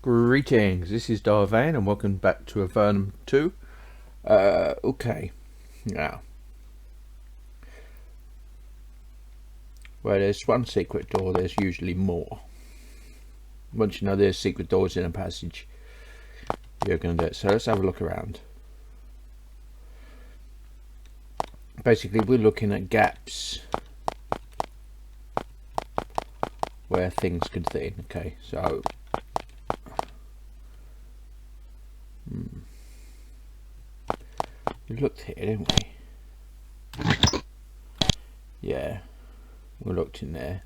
Greetings, this is Vane and welcome back to Avernum 2. Okay, now, where there's one secret door, there's usually more. Once you know there's secret doors in a passage, you're going to do it. So let's have a look around. Basically, we're looking at gaps where things could fit in. Okay, so we looked here, didn't we? Yeah, we looked in there.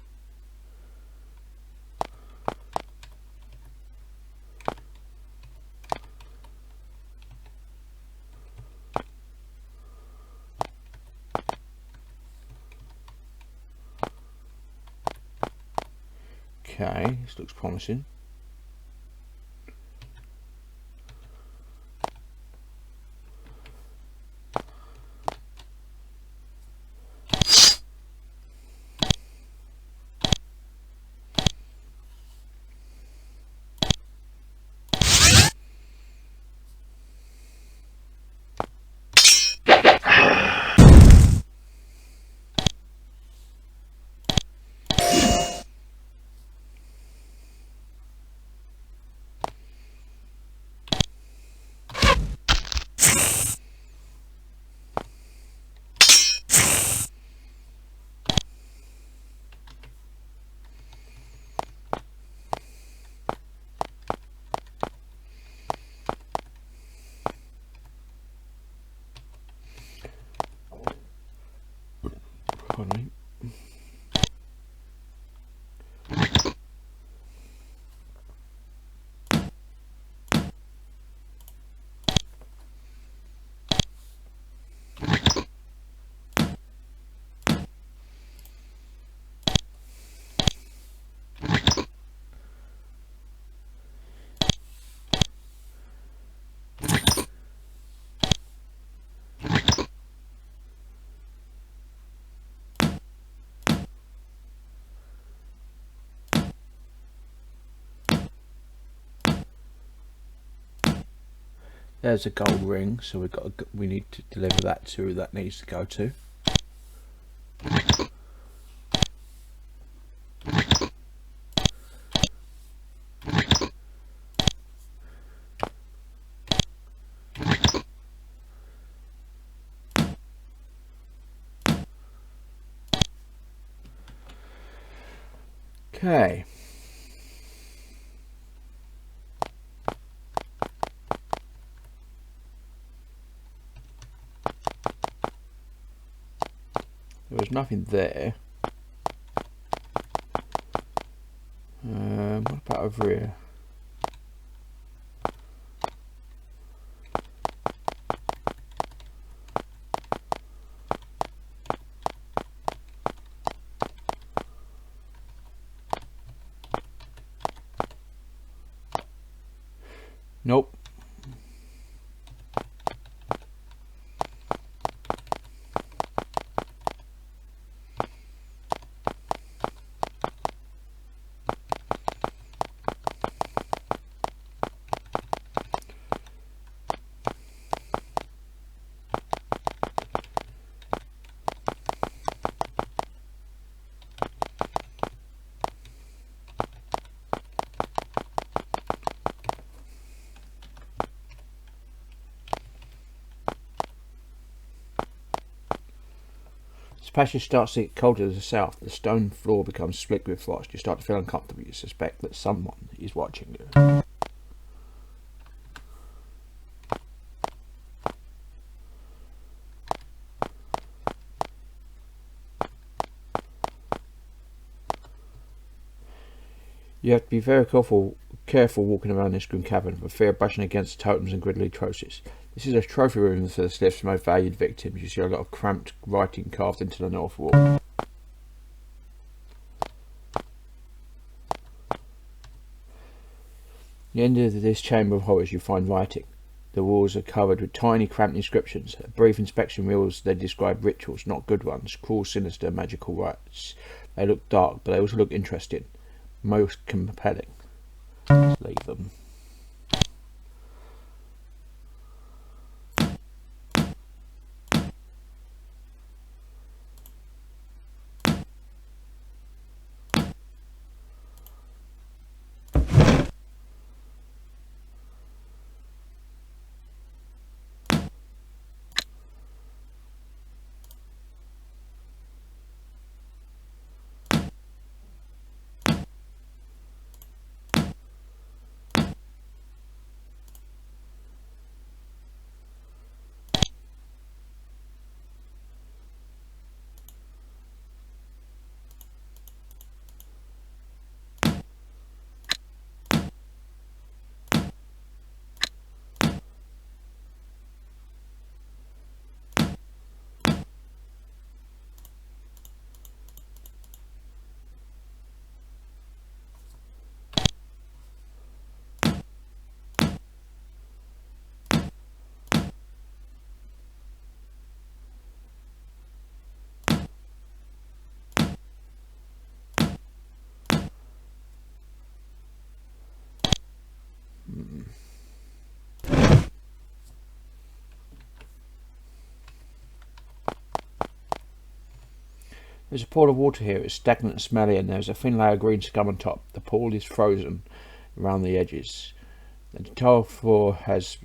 Okay, this looks promising. Pardon me. There's a gold ring, so we need to deliver that to who that needs to go to. Okay. There was nothing there. What about over here? Nope. As the passage starts to get colder to the south, the stone floor becomes split with frost. You start to feel uncomfortable. You suspect that someone is watching you. You have to be very careful walking around this grim cavern for fear of brushing against totems and gridley trosses. This is a trophy room for the Slith's most valued victims. You see a lot of cramped writing carved into the north wall. At the end of this chamber of horrors you find writing. The walls are covered with tiny cramped inscriptions. A brief inspection reveals they describe rituals, not good ones, cruel, sinister, magical rites. They look dark, but they also look interesting. Most compelling. Let's leave them. There's a pool of water here. It's stagnant and smelly, and there's a thin layer of green scum on top. The pool is frozen around the edges. The tile floor has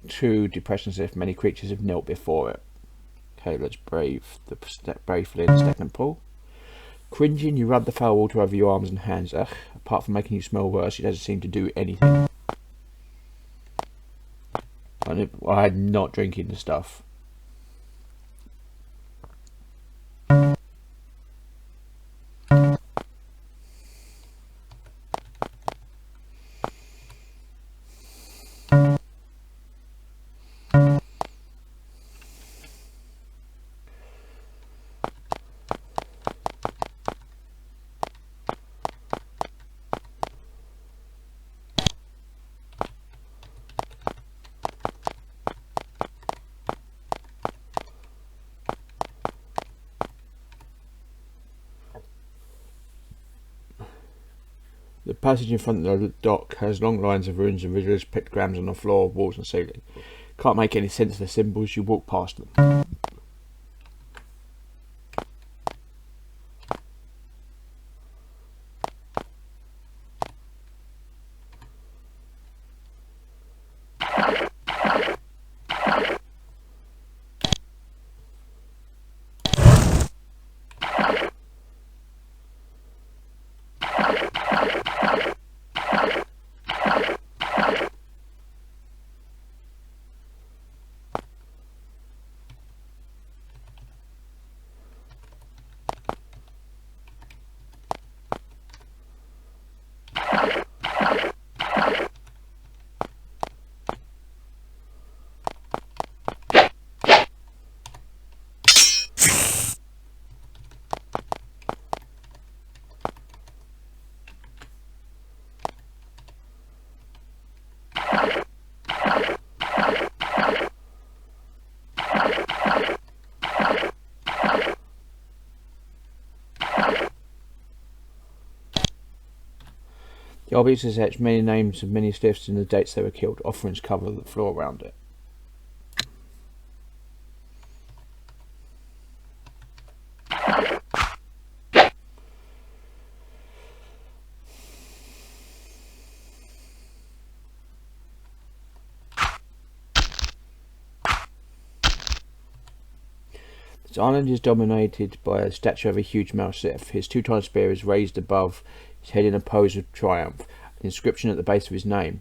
2 depressions if many creatures have knelt before it. Okay, let's step bravely in the stagnant pool. Cringing, you rub the foul water over your arms and hands. Ugh, apart from making you smell worse, it doesn't seem to do anything. I'm not drinking the stuff. The passage in front of the dock has long lines of runes and religious pictograms on the floor, walls and ceiling. Can't make any sense of the symbols, you walk past them. The object has etched many names of many sliffs and the dates they were killed. Offerings cover the floor around it. This island is dominated by a statue of a huge male sliff. His 2-timed spear is raised above his head in a pose of triumph. An inscription at the base of his name.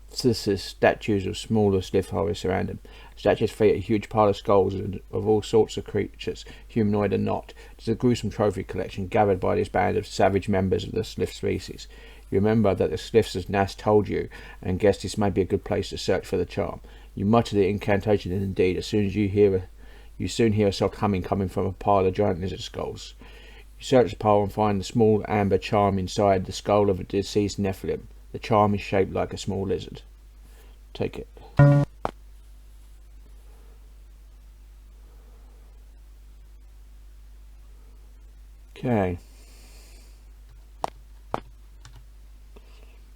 Statues of smaller sliff horrors surround him. Statues feet a huge pile of skulls of all sorts of creatures, humanoid and not. It is a gruesome trophy collection gathered by this band of savage members of the sliff species. You remember that the sliffs, as Nas told you, and guessed this may be a good place to search for the charm. You mutter the incantation, and indeed, as soon as you soon hear a soft humming coming from a pile of giant lizard skulls. You search the pile and find the small amber charm inside the skull of a deceased Nephilim. The charm is shaped like a small lizard. Take it. Okay.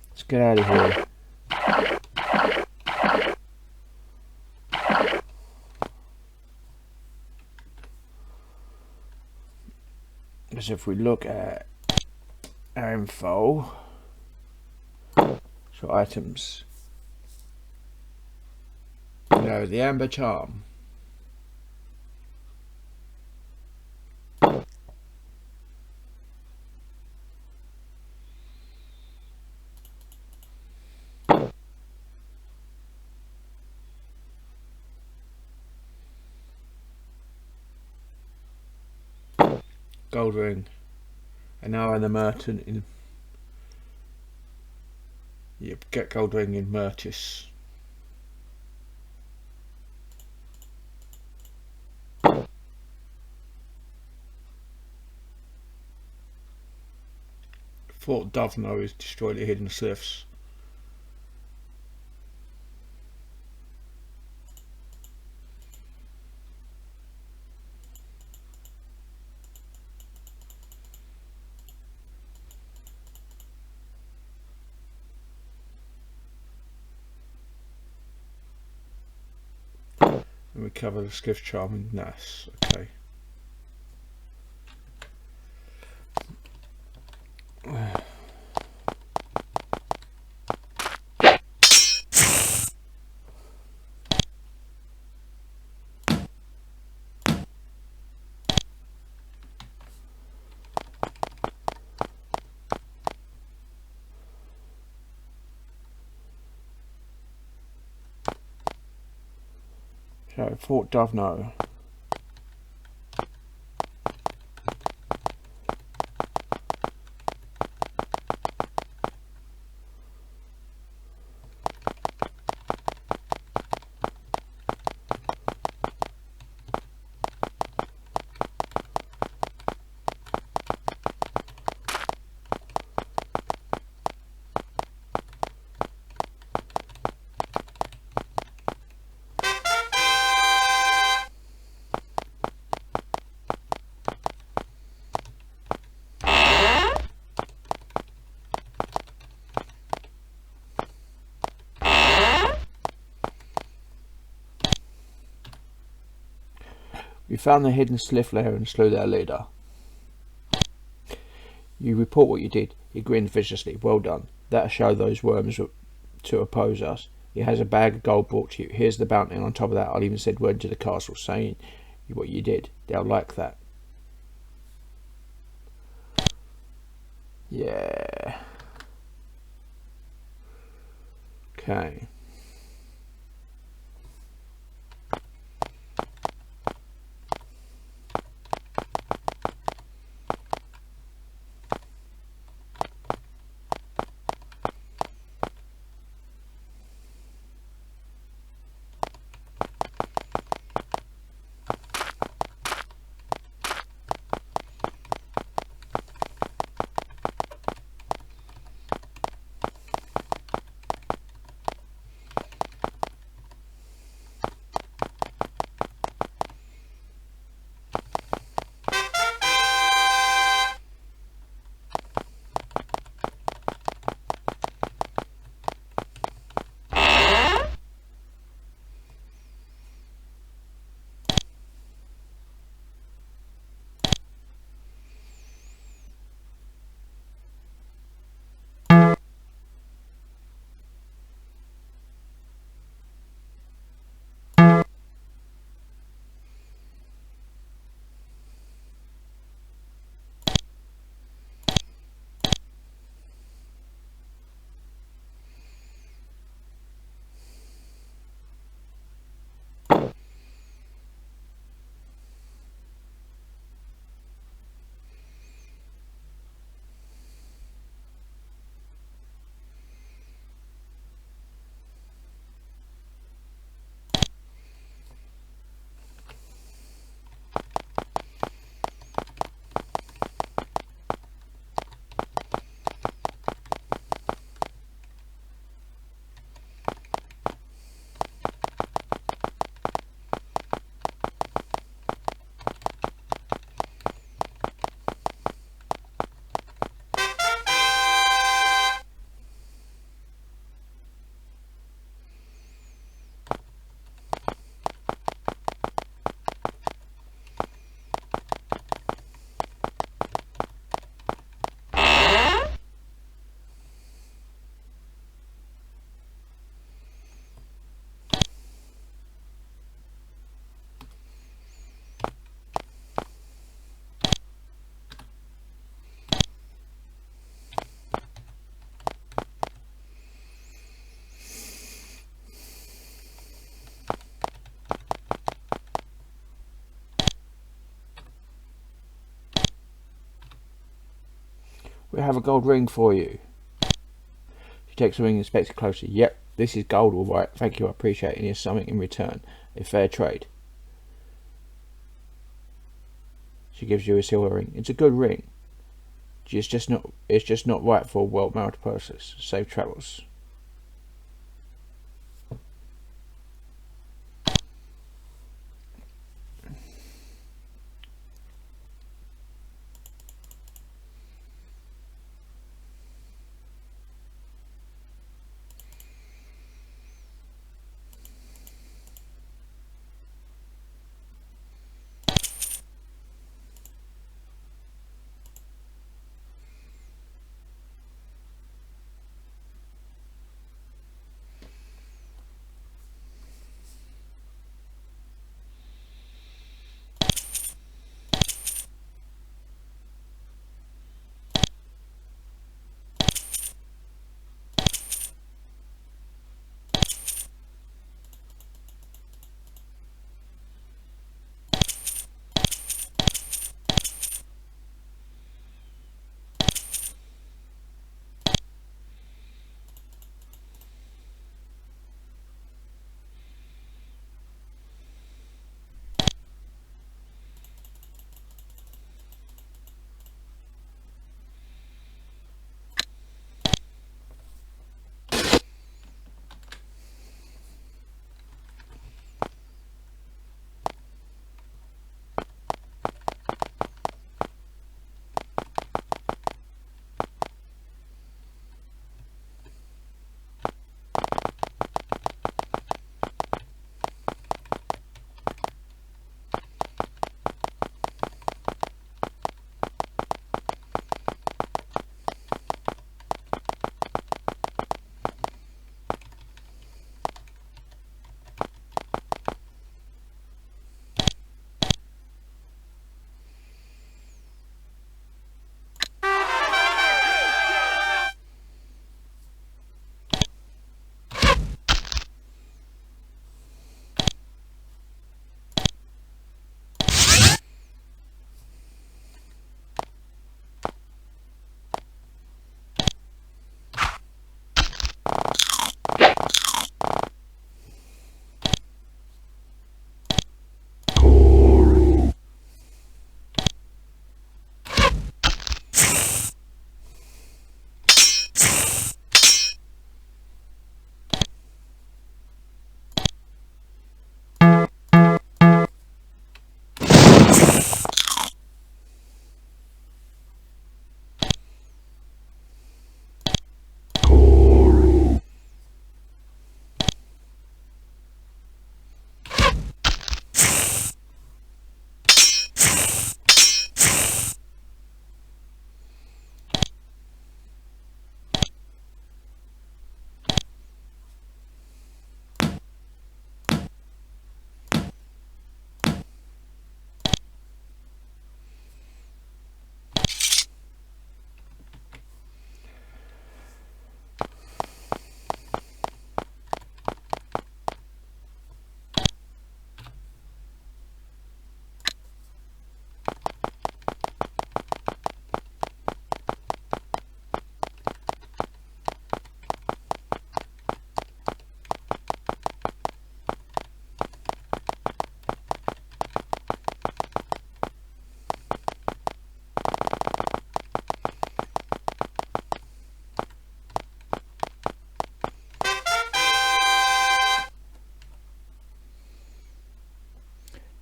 Let's get out of here. Because if we look at our info, so items, the amber charm. Gold ring. And now in the Merton in. Yep, get gold ring in Mertis. Fort Dovno is destroy the hidden sliffs. And recover the skiff charm in Nas. Okay. So Fort Dovno. We found the hidden Slith lair and slew their leader. You report what you did. He grinned viciously. Well done. That'll show those worms to oppose us. He has a bag of gold brought to you. Here's the bounty, and on top of that I'll even send word to the castle saying what you did. They'll like that. Yeah. Okay. We have a gold ring for you. She takes the ring and inspects it closely. Yep, this is gold, all right. Thank you, I appreciate it. And here's something in return. A fair trade. She gives you a silver ring. It's a good ring. It's just not right for a well-mounted purses. Safe travels.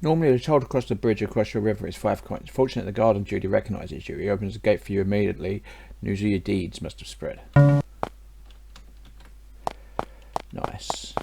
Normally, the toll to cross the bridge across your river is 5 coins. Fortunately, the guard on duty recognises you. He opens the gate for you immediately. News of your deeds must have spread. Nice.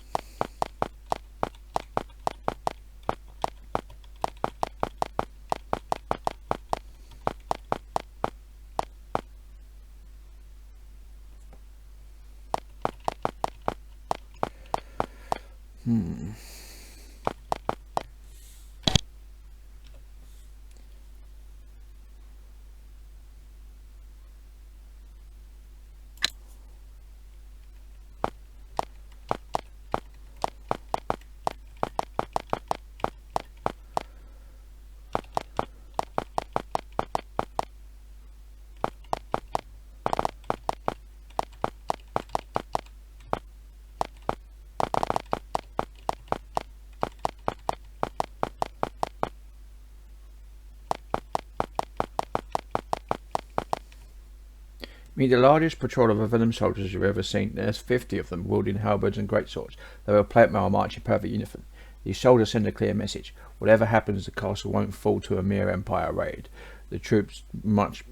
Meet the largest patrol of Avernum soldiers you've ever seen. There's 50 of them, wielding halberds and greatswords. They will plate mail march in perfect uniform. These soldiers send a clear message. Whatever happens, the castle won't fall to a mere empire raid. The troops march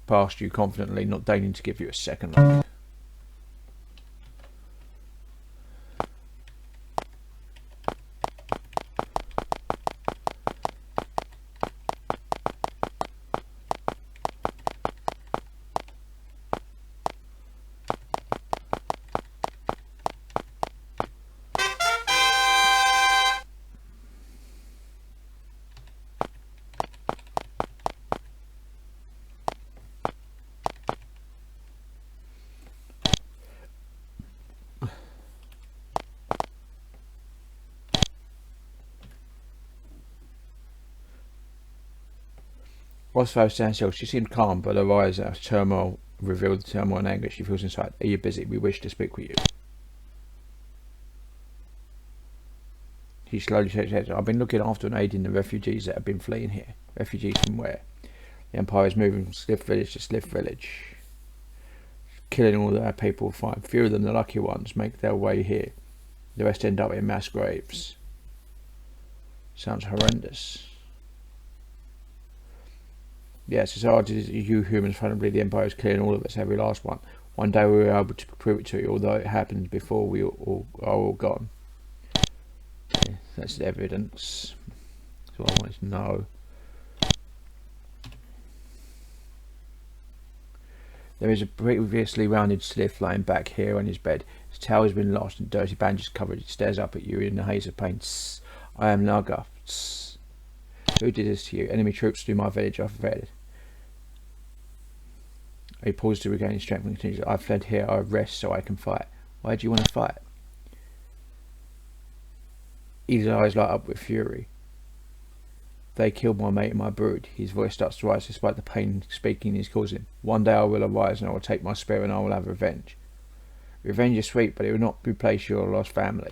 past you confidently, not deigning to give you a second look. Rosvo stands still. She seemed calm, but her eyes out of turmoil revealed the turmoil and anger she feels inside. Are you busy? We wish to speak with you. He slowly shakes his head. I've been looking after and aiding the refugees that have been fleeing here. Refugees from where? The Empire is moving from Sliff village to Sliff village, killing all their people. Fine. Few of them, the lucky ones, make their way here. The rest end up in mass graves. Sounds horrendous. Yes, it's hard as you humans trying to believe the Empire is killing all of us, every last one. One day we were able to prove it to you, although it happened before we all are all gone. Yeah, that's the evidence. That's what I wanted to know. There is a previously rounded Sliff lying back here on his bed. His towel has been lost and dirty bandages covered. He stares up at you in a haze of pain. Tss. I am Naga. Tss. Who did this to you? Enemy troops through my village. I've fled. He paused to regain his strength and continues. I've fled here. I rest so I can fight. Why do you want to fight? His eyes light up with fury. They killed my mate and my brood. His voice starts to rise despite the pain speaking is causing. One day I will arise and I will take my spear and I will have revenge. Revenge is sweet, but it will not replace your lost family.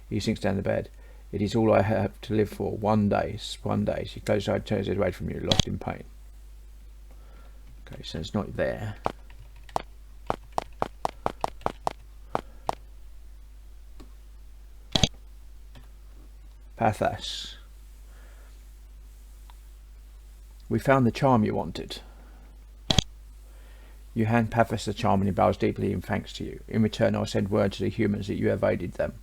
He sinks down the bed. It is all I have to live for. One day. She closes her eyes, turns it away from you, lost in pain. Okay, so it's not there. Pathas. We found the charm you wanted. You hand Pathas the charm and he bows deeply in thanks to you. In return, I'll send word to the humans that you have aided them.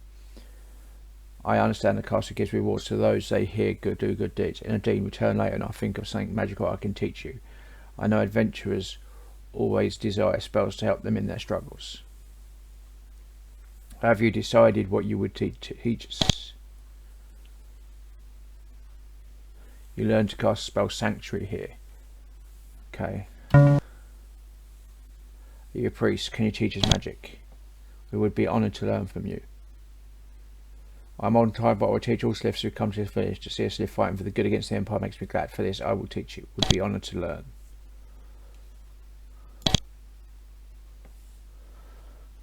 I understand the castle gives rewards to those they hear do good deeds. Indeed, return later and I'll think of something magical I can teach you. I know adventurers always desire spells to help them in their struggles. Have you decided what you would teach us? You learn to cast spell Sanctuary here. Okay. Are you a priest? Can you teach us magic? We would be honoured to learn from you. I'm on time, but I will teach all Sliffs who come to this village. To see a Sliff fighting for the good against the Empire makes me glad. For this, I will teach you. Would be honoured to learn.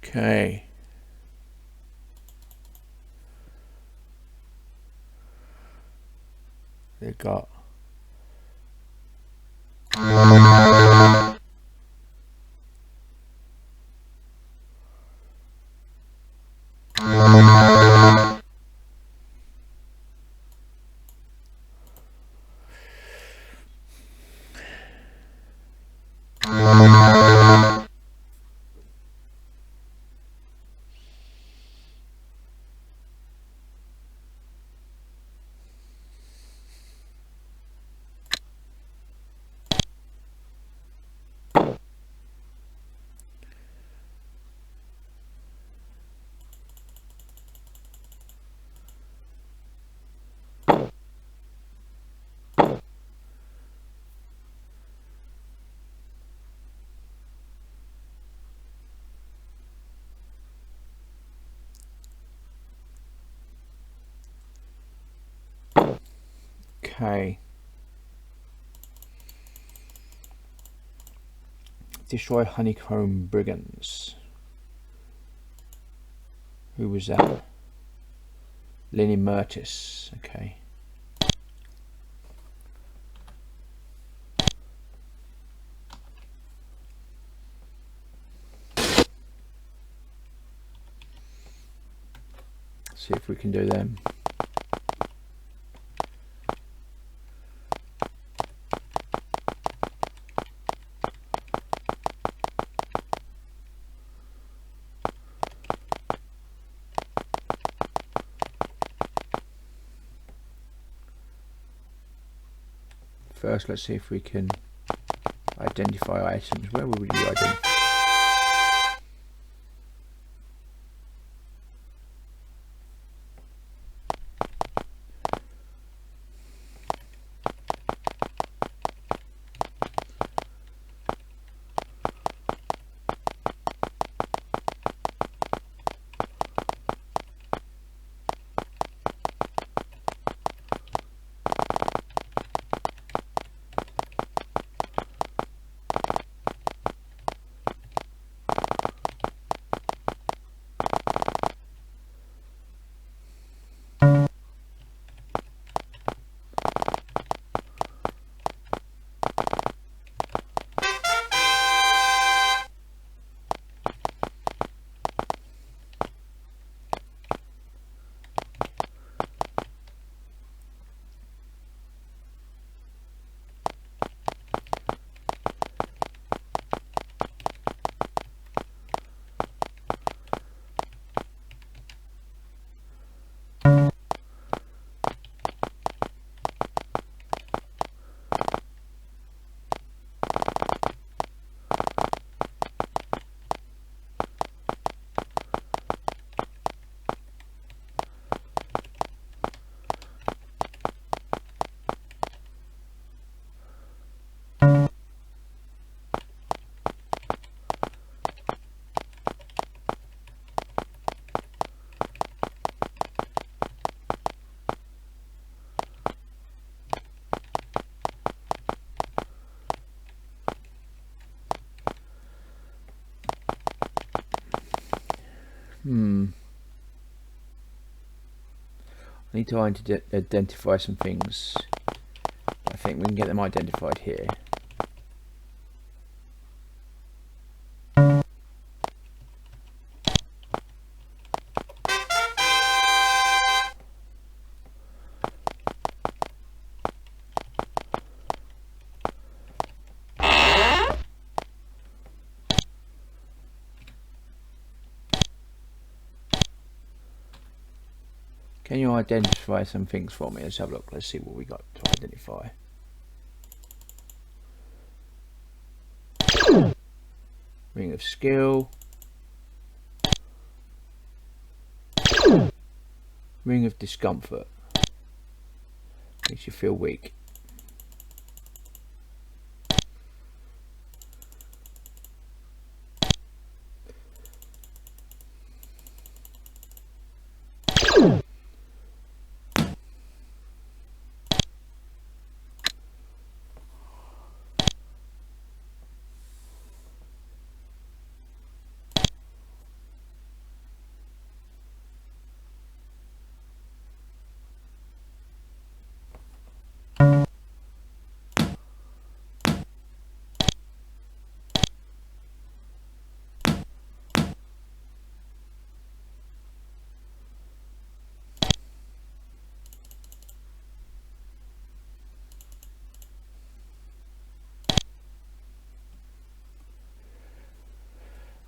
Okay. They've got Okay. Destroy honeycomb brigands. Who was that? Lenny Mertis. Okay. See if we can do them. First, let's see if we can identify items. Where would you identify? I need to identify some things. I think we can get them identified here. Can you identify some things for me? Let's have a look. Let's see what we got to identify. Ring of skill. Ring of discomfort. Makes you feel weak.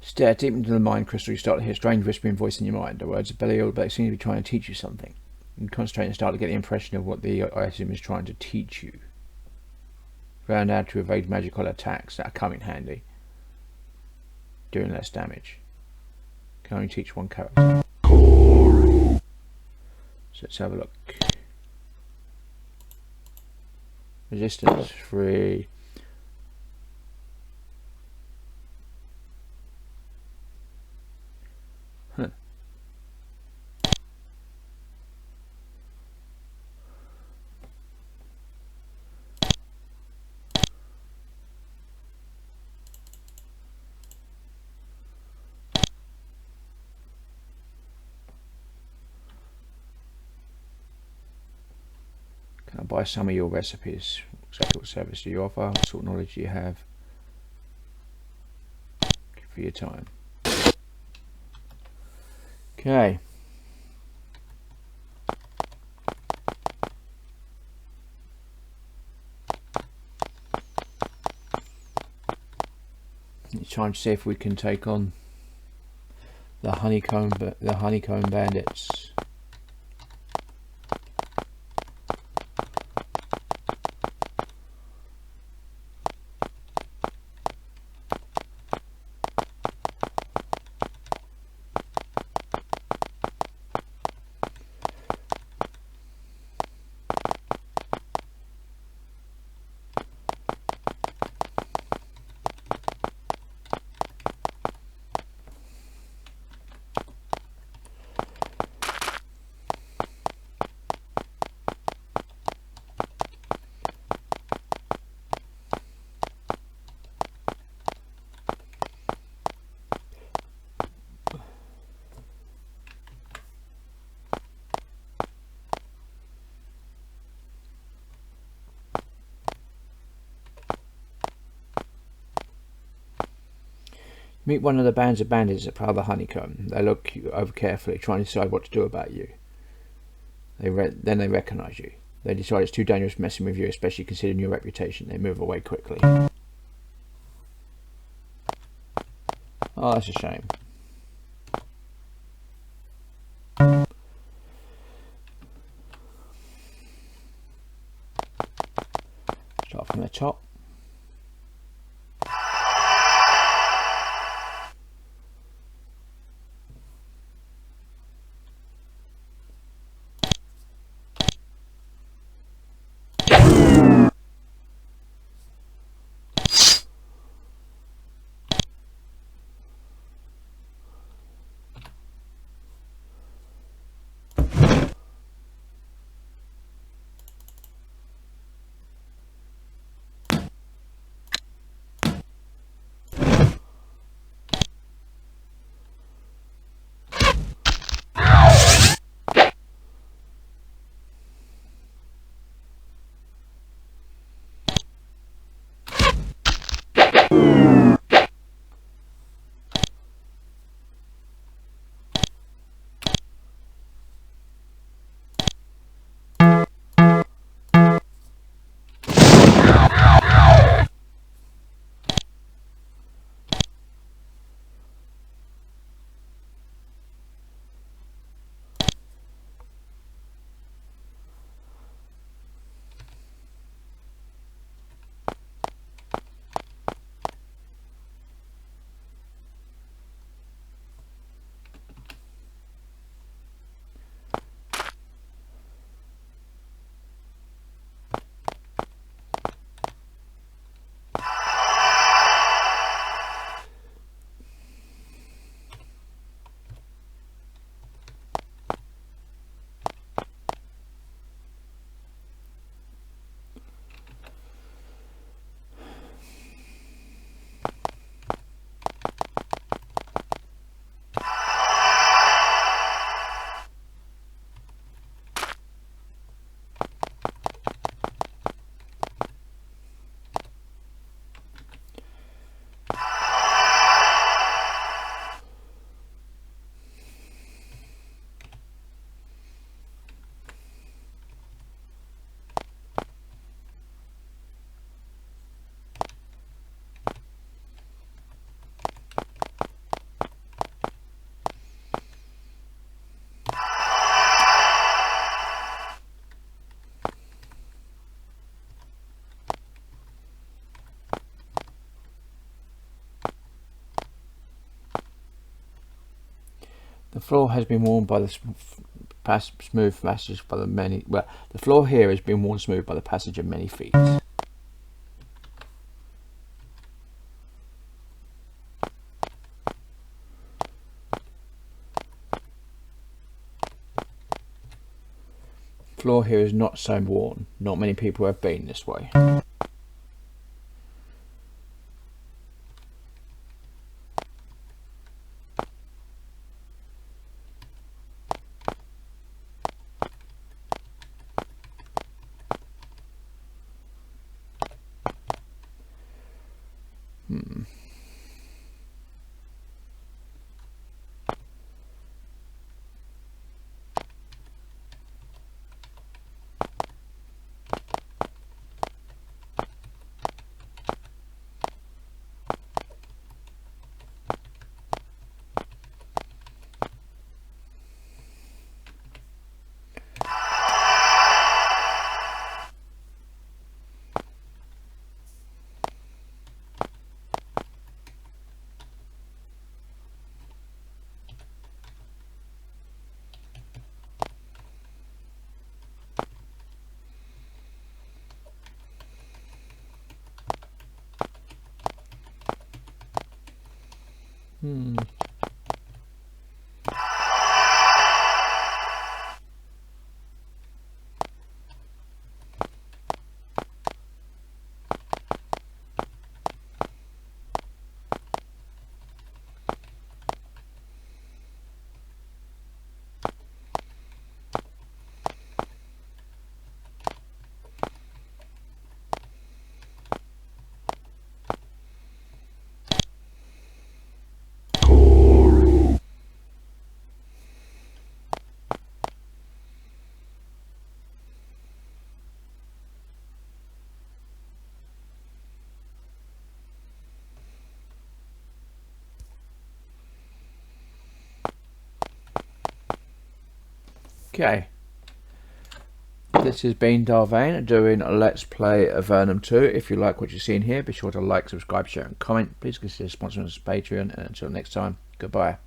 Stare deep into the mind crystal. You start to hear a strange whispering voice in your mind. The words are Belial, but it seems to be trying to teach you something. You concentrate and start to get the impression of what the item is trying to teach you. Learn how to evade magical attacks that come in handy. Doing less damage. Can only teach one character. So let's have a look. Resistance 3. Huh. Can I buy some of your recipes? Exactly what service do you offer? What sort of knowledge do you have? Thank you for your time. Okay. It's time to see if we can take on the honeycomb bandits. Meet one of the bands of bandits that prowl the honeycomb. They look you over carefully, trying to decide what to do about you. Then they recognise you. They decide it's too dangerous messing with you, especially considering your reputation. They move away quickly. Oh, that's a shame. Start from the top. The floor has been worn by the smooth passage by the many. Well, the floor here has been worn smooth by the passage of many feet. Floor here is not so worn. Not many people have been this way. Okay, this has been Vane doing a Let's Play Avernum 2. If you like what you're seeing here, be sure to like, subscribe, share and comment. Please consider sponsoring us on Patreon, and until next time, goodbye.